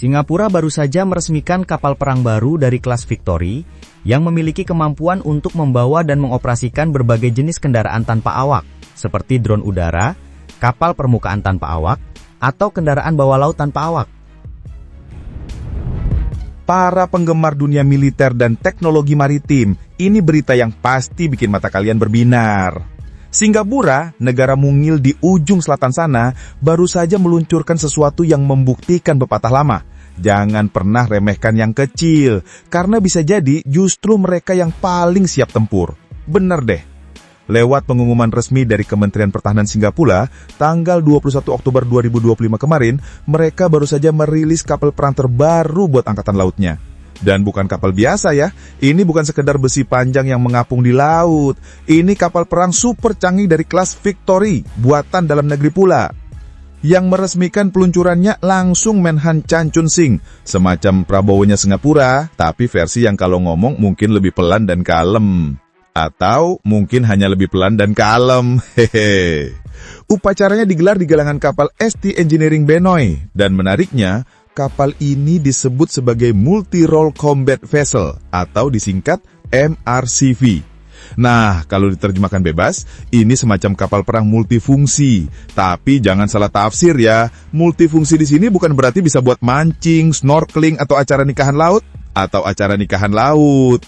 Singapura baru saja meresmikan kapal perang baru dari kelas Victory yang memiliki kemampuan untuk membawa dan mengoperasikan berbagai jenis kendaraan tanpa awak, seperti drone udara, kapal permukaan tanpa awak, atau kendaraan bawah laut tanpa awak. Para penggemar dunia militer dan teknologi maritim, ini berita yang pasti bikin mata kalian berbinar. Singapura, negara mungil di ujung selatan sana, baru saja meluncurkan sesuatu yang membuktikan pepatah lama. Jangan pernah remehkan yang kecil, karena bisa jadi justru mereka yang paling siap tempur. Bener deh. Lewat pengumuman resmi dari Kementerian Pertahanan Singapura, tanggal 21 Oktober 2025 kemarin, mereka baru saja merilis kapal perang terbaru buat angkatan lautnya. Dan bukan kapal biasa ya, ini bukan sekedar besi panjang yang mengapung di laut. Ini kapal perang super canggih dari kelas Victory, buatan dalam negeri pula. Yang meresmikan peluncurannya langsung Menhan Chan Chun Sing, semacam Prabowo-nya Singapura, tapi versi yang kalau ngomong mungkin lebih pelan dan kalem. Atau mungkin hanya lebih pelan dan kalem, hehe. Upacaranya digelar di galangan kapal ST Engineering Benoi, dan menariknya, kapal ini disebut sebagai Multi-Role Combat Vessel atau disingkat MRCV. Nah, kalau diterjemahkan bebas, ini semacam kapal perang multifungsi. Tapi jangan salah tafsir ya. Multifungsi di sini bukan berarti bisa buat mancing, snorkeling atau acara nikahan laut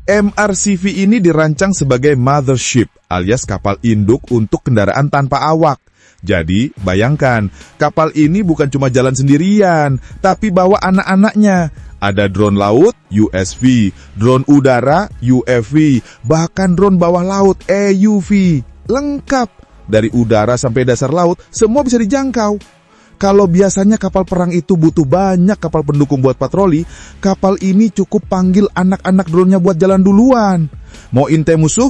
MRCV ini dirancang sebagai mothership alias kapal induk untuk kendaraan tanpa awak. Jadi, bayangkan, kapal ini bukan cuma jalan sendirian, tapi bawa anak-anaknya. Ada drone laut, USV, drone udara, UFV, bahkan drone bawah laut, EUV. Lengkap. Dari udara sampai dasar laut, semua bisa dijangkau. Kalau biasanya kapal perang itu butuh banyak kapal pendukung buat patroli, kapal ini cukup panggil anak-anak drone-nya buat jalan duluan. Mau intai musuh?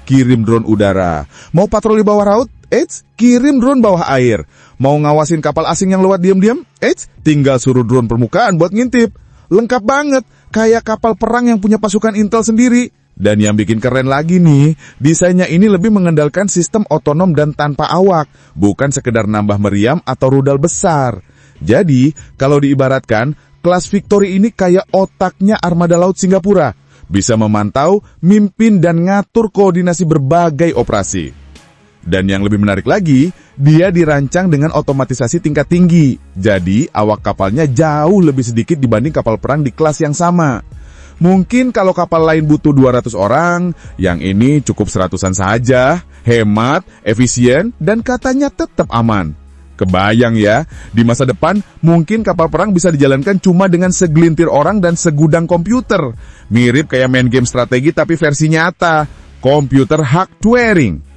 Kirim drone udara. Mau patroli bawah laut? Kirim drone bawah air. Mau ngawasin kapal asing yang lewat diam-diam? Tinggal suruh drone permukaan buat ngintip. Lengkap banget, kayak kapal perang yang punya pasukan intel sendiri. Dan yang bikin keren lagi nih, desainnya ini lebih mengandalkan sistem otonom dan tanpa awak, bukan sekedar nambah meriam atau rudal besar. Jadi, kalau diibaratkan, kelas Victory ini kayak otaknya armada laut Singapura. Bisa memantau, mimpin, dan ngatur koordinasi berbagai operasi. Dan yang lebih menarik lagi, dia dirancang dengan otomatisasi tingkat tinggi. Jadi, awak kapalnya jauh lebih sedikit dibanding kapal perang di kelas yang sama. Mungkin kalau kapal lain butuh 200 orang, yang ini cukup 100-an saja, hemat, efisien, dan katanya tetap aman. Kebayang ya, di masa depan mungkin kapal perang bisa dijalankan cuma dengan segelintir orang dan segudang komputer. Mirip kayak main game strategi tapi versi nyata, komputer hardwaring.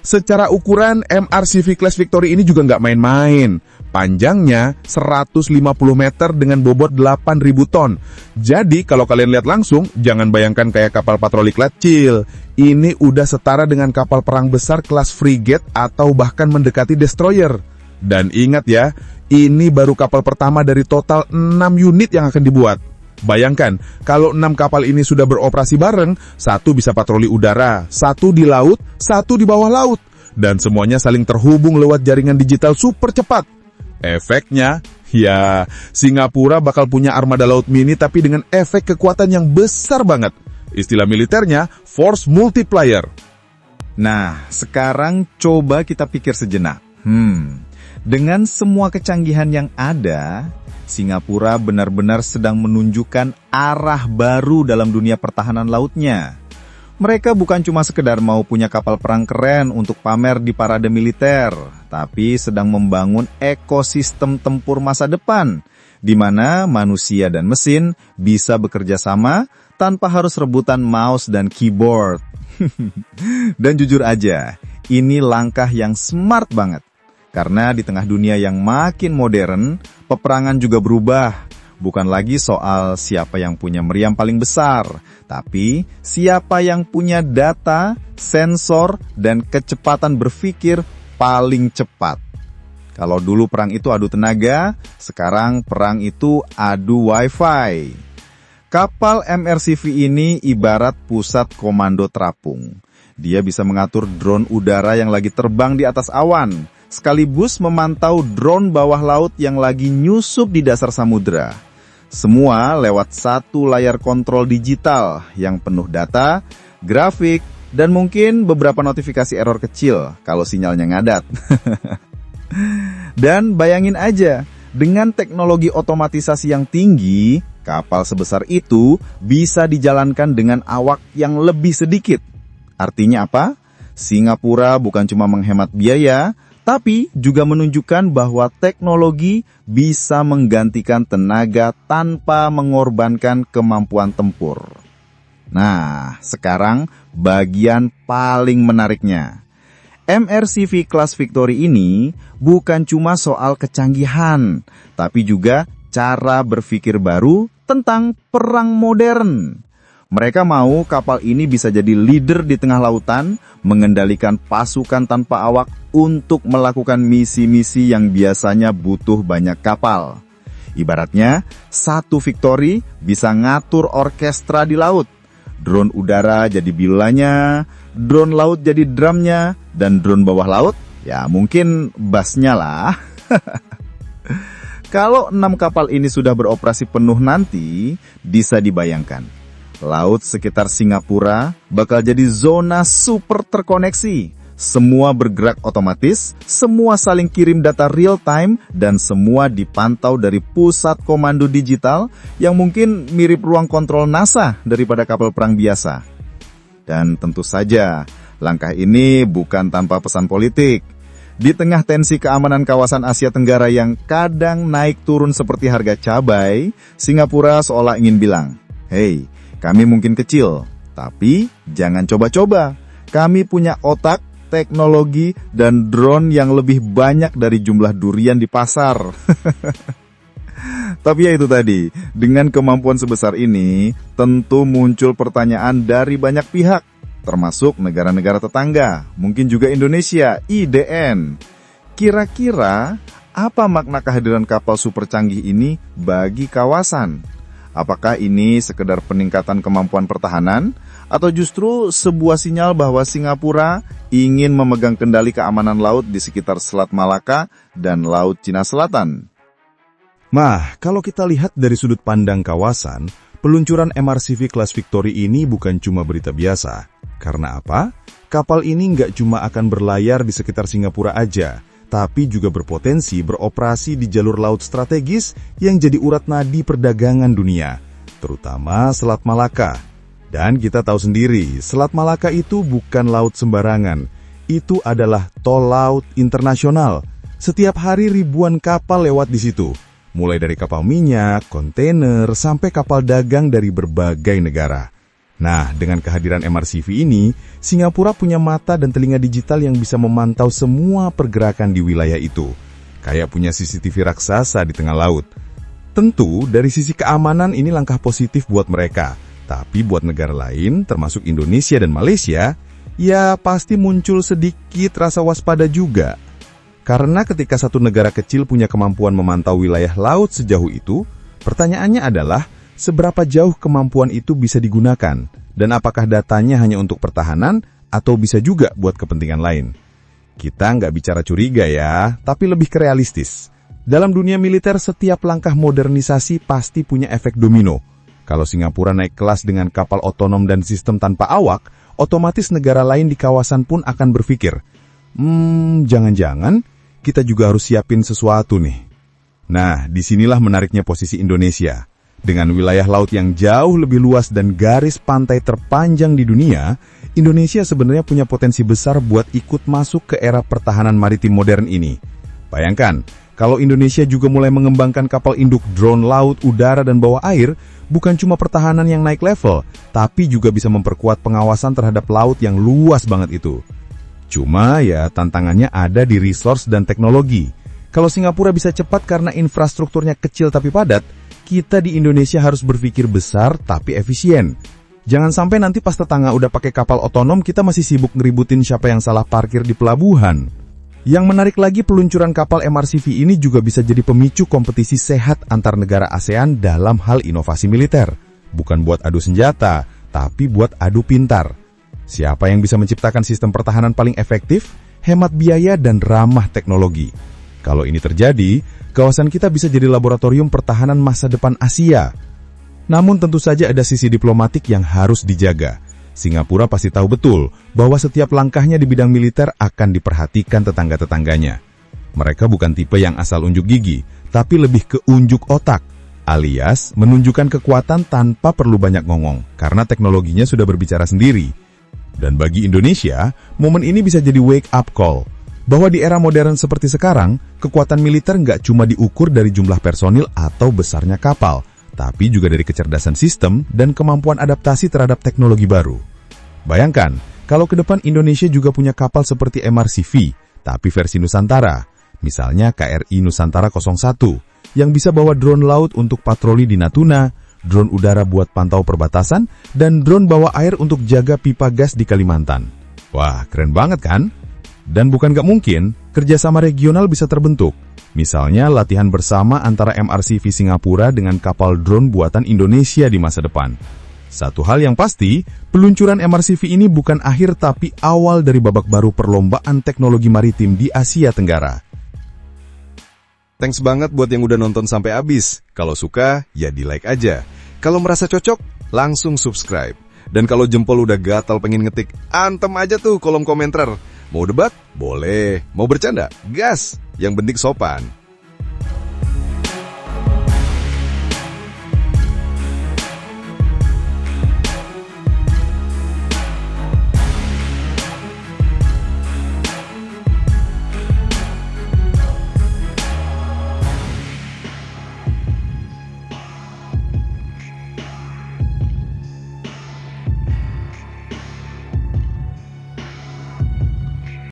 Secara ukuran, MRCV Class Victory ini juga nggak main-main. Panjangnya 150 meter dengan bobot 8.000 ton. Jadi kalau kalian lihat langsung, jangan bayangkan kayak kapal patroli kecil. Ini udah setara dengan kapal perang besar kelas frigate atau bahkan mendekati destroyer. Dan ingat ya, ini baru kapal pertama dari total 6 unit yang akan dibuat. Bayangkan, kalau 6 kapal ini sudah beroperasi bareng, satu bisa patroli udara, satu di laut, satu di bawah laut. Dan semuanya saling terhubung lewat jaringan digital super cepat. Efeknya, ya, Singapura bakal punya armada laut mini tapi dengan efek kekuatan yang besar banget. Istilah militernya, force multiplier. Nah, sekarang coba kita pikir sejenak. Dengan semua kecanggihan yang ada, Singapura benar-benar sedang menunjukkan arah baru dalam dunia pertahanan lautnya. Mereka bukan cuma sekedar mau punya kapal perang keren untuk pamer di parade militer, tapi sedang membangun ekosistem tempur masa depan, di mana manusia dan mesin bisa bekerja sama tanpa harus rebutan mouse dan keyboard. Dan jujur aja, ini langkah yang smart banget. Karena di tengah dunia yang makin modern, peperangan juga berubah. Bukan lagi soal siapa yang punya meriam paling besar, tapi siapa yang punya data, sensor, dan kecepatan berpikir paling cepat. Kalau dulu perang itu adu tenaga, sekarang perang itu adu wifi. Kapal MRCV ini ibarat pusat komando terapung. Dia bisa mengatur drone udara yang lagi terbang di atas awan, sekaligus memantau drone bawah laut yang lagi nyusup di dasar samudera. Semua lewat satu layar kontrol digital yang penuh data, grafik, dan mungkin beberapa notifikasi error kecil kalau sinyalnya ngadat. Dan bayangin aja, dengan teknologi otomatisasi yang tinggi, kapal sebesar itu bisa dijalankan dengan awak yang lebih sedikit. Artinya apa? Singapura bukan cuma menghemat biaya, tapi juga menunjukkan bahwa teknologi bisa menggantikan tenaga tanpa mengorbankan kemampuan tempur. Nah, sekarang bagian paling menariknya. MRCV kelas Victory ini bukan cuma soal kecanggihan, tapi juga cara berpikir baru tentang perang modern. Mereka mau kapal ini bisa jadi leader di tengah lautan, mengendalikan pasukan tanpa awak untuk melakukan misi-misi yang biasanya butuh banyak kapal. Ibaratnya, satu Victory bisa ngatur orkestra di laut. Drone udara jadi biolanya, drone laut jadi drumnya, dan drone bawah laut, ya mungkin bassnya lah. Kalau 6 kapal ini sudah beroperasi penuh nanti, bisa dibayangkan. Laut sekitar Singapura bakal jadi zona super terkoneksi. Semua bergerak otomatis, semua saling kirim data real time, dan semua dipantau dari pusat komando digital yang mungkin mirip ruang kontrol NASA daripada kapal perang biasa. Dan tentu saja, langkah ini bukan tanpa pesan politik. Di tengah tensi keamanan kawasan Asia Tenggara yang kadang naik turun seperti harga cabai, Singapura seolah ingin bilang, "Hei, kami mungkin kecil, tapi jangan coba-coba. Kami punya otak, teknologi, dan drone yang lebih banyak dari jumlah durian di pasar." Tapi ya itu tadi, dengan kemampuan sebesar ini, tentu muncul pertanyaan dari banyak pihak, termasuk negara-negara tetangga, mungkin juga Indonesia, IDN. Kira-kira apa makna kehadiran kapal super canggih ini bagi kawasan? Apakah ini sekedar peningkatan kemampuan pertahanan, atau justru sebuah sinyal bahwa Singapura ingin memegang kendali keamanan laut di sekitar Selat Malaka dan Laut Cina Selatan? Nah, kalau kita lihat dari sudut pandang kawasan, peluncuran MRCV kelas Victory ini bukan cuma berita biasa. Karena apa? Kapal ini nggak cuma akan berlayar di sekitar Singapura aja, tapi juga berpotensi beroperasi di jalur laut strategis yang jadi urat nadi perdagangan dunia, terutama Selat Malaka. Dan kita tahu sendiri, Selat Malaka itu bukan laut sembarangan. Itu adalah tol laut internasional. Setiap hari ribuan kapal lewat di situ. Mulai dari kapal minyak, kontainer, sampai kapal dagang dari berbagai negara. Nah, dengan kehadiran MRCV ini, Singapura punya mata dan telinga digital yang bisa memantau semua pergerakan di wilayah itu. Kayak punya CCTV raksasa di tengah laut. Tentu, dari sisi keamanan ini langkah positif buat mereka. Tapi buat negara lain, termasuk Indonesia dan Malaysia, ya pasti muncul sedikit rasa waspada juga. Karena ketika satu negara kecil punya kemampuan memantau wilayah laut sejauh itu, pertanyaannya adalah seberapa jauh kemampuan itu bisa digunakan, dan apakah datanya hanya untuk pertahanan atau bisa juga buat kepentingan lain. Kita nggak bicara curiga ya, tapi lebih ke realistis. Dalam dunia militer, setiap langkah modernisasi pasti punya efek domino. Kalau Singapura naik kelas dengan kapal otonom dan sistem tanpa awak, otomatis negara lain di kawasan pun akan berpikir, jangan-jangan kita juga harus siapin sesuatu nih. Nah, disinilah menariknya posisi Indonesia. Dengan wilayah laut yang jauh lebih luas dan garis pantai terpanjang di dunia, Indonesia sebenarnya punya potensi besar buat ikut masuk ke era pertahanan maritim modern ini. Bayangkan, kalau Indonesia juga mulai mengembangkan kapal induk drone laut, udara, dan bawah air, bukan cuma pertahanan yang naik level, tapi juga bisa memperkuat pengawasan terhadap laut yang luas banget itu. Cuma ya tantangannya ada di resource dan teknologi. Kalau Singapura bisa cepat karena infrastrukturnya kecil tapi padat, kita di Indonesia harus berpikir besar tapi efisien. Jangan sampai nanti pas tetangga udah pakai kapal otonom, kita masih sibuk ngeributin siapa yang salah parkir di pelabuhan. Yang menarik lagi, peluncuran kapal MRCV ini juga bisa jadi pemicu kompetisi sehat antar negara ASEAN dalam hal inovasi militer. Bukan buat adu senjata, tapi buat adu pintar. Siapa yang bisa menciptakan sistem pertahanan paling efektif? hemat biaya, dan ramah teknologi. Kalau ini terjadi, kawasan kita bisa jadi laboratorium pertahanan masa depan Asia. Namun tentu saja ada sisi diplomatik yang harus dijaga. Singapura pasti tahu betul bahwa setiap langkahnya di bidang militer akan diperhatikan tetangga-tetangganya. Mereka bukan tipe yang asal unjuk gigi, tapi lebih ke unjuk otak, alias menunjukkan kekuatan tanpa perlu banyak ngomong, karena teknologinya sudah berbicara sendiri. Dan bagi Indonesia, momen ini bisa jadi wake up call, bahwa di era modern seperti sekarang, kekuatan militer nggak cuma diukur dari jumlah personil atau besarnya kapal, tapi juga dari kecerdasan sistem dan kemampuan adaptasi terhadap teknologi baru. Bayangkan, kalau ke depan Indonesia juga punya kapal seperti MRCV, tapi versi Nusantara, misalnya KRI Nusantara 01, yang bisa bawa drone laut untuk patroli di Natuna, drone udara buat pantau perbatasan, dan drone bawah air untuk jaga pipa gas di Kalimantan. Wah, keren banget kan? Dan bukan gak mungkin, kerjasama regional bisa terbentuk. Misalnya latihan bersama antara MRCV Singapura dengan kapal drone buatan Indonesia di masa depan. Satu hal yang pasti, peluncuran MRCV ini bukan akhir tapi awal dari babak baru perlombaan teknologi maritim di Asia Tenggara. Thanks banget buat yang udah nonton sampai habis. Kalau suka, ya di-like aja. Kalau merasa cocok, langsung subscribe. Dan kalau jempol udah gatal pengen ngetik, antem aja tuh kolom komentar. Mau debat? Boleh. Mau bercanda? Gas. Yang penting sopan.